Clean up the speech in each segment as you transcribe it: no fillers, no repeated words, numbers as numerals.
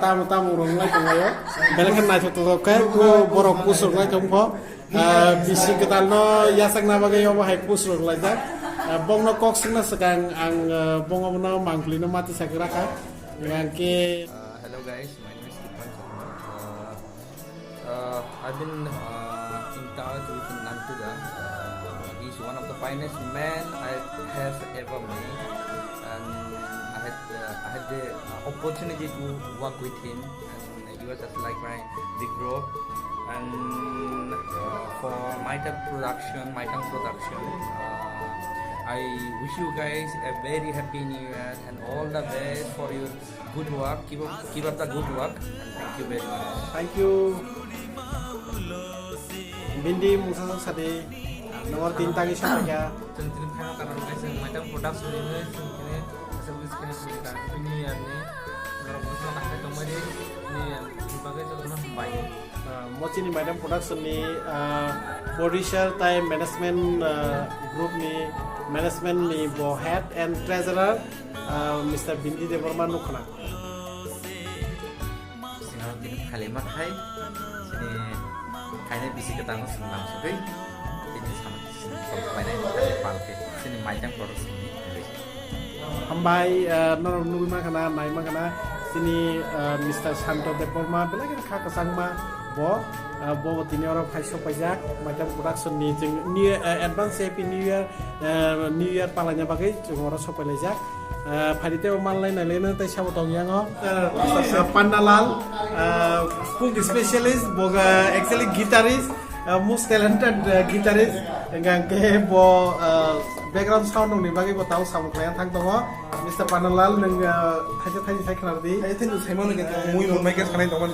tamu tamu rong lai tonglayo belakan nai totokai ko borok pusuk lai tongpo bisi ketalno yasak na bagai yo hai pusuk lai jak bongno kok singna sekang ang bongono mangklino mati sakiraka ngangke. Hello guys, my name is Ipan Sharma. I've been in touch with Nantuga. He's one of the finest men I have ever met, and I had the opportunity to work with him, and he was just like my big bro. And for Maitang production, I wish you guys a very happy new year and all the best for your good work. Keep up the good work, and thank you very much. Thank you. Bindi musa sade nomor tintang isa kaya. Tentu karena guys Maitang production ini sebenarnya service kita ini ya nih. Kalau kita pakai kembali ini sebagai contoh baik. Mochi ni Maitang production ni producer time management group ni management ni bo head and treasurer Mr. Bindi Deborman nukna. Sinau tin kalimat hai sini kayaknya bisa ketanggung senang sekali. Ini sama sampai dari palke sini Maitang production ini. Hambai nor nui makana nai makana sini Mr. Santo Deborma belakan kha kasangma bo tini orang paisho pajak macam production ni jeng new advance happy new year palanya bagai jeng orang so pelajak Padite oman lain lain tai sabo tong yang Pandalal cook specialist boga actually guitarist most talented guitarist engang ke bo background sound ni bagi bo tahu sama klien thang tongo Mr. Pandalal neng thaji sai khnar di ai thin sai mon ke mui mon mai ke khanai tong man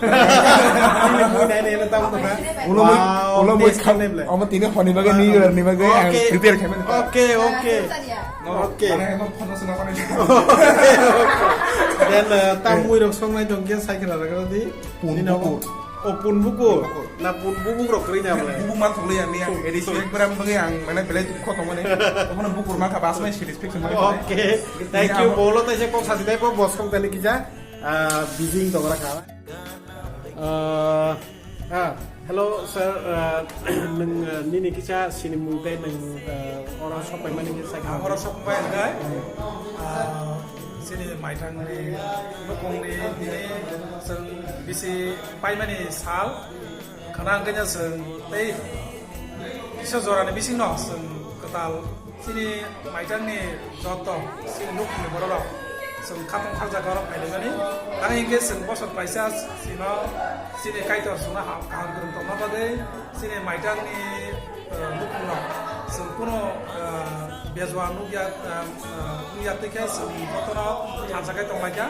mui nai nai tahu to ba ulo moi khane ble ama tine khoni bage ni year ni bage prepare khamen okay mane no phone suna kone dan tamui rok song nai dong gen sai khnar ra di pun buku na pun buku rok kri nya bole buku man thole yang ni yang edisi ek beram bage yang mana bele tu kho tong mane tong buku rumah ka bas mai series picture mane okay thank you bolo tai se kok sadi dai po bos kong tani kija busy tong ra kala hello sir neng nini kija sini mungtai neng orang sopai mani sai ka orang sok pai dai sini Maitang ni lokong ni seng bisi pai mani sal kanang kenya seng tei bisa zora ni bisi no seng ketal sini Maitang ni joto sini luk ni borok seng katong kharja gorok pai ni ang ingke seng bosot paisa sini kaitor suna ha kahang kurung tong bagai sini Maitang ni luk no seng kuno biaswa nugia tikai seng foto no chansa kai tong lagi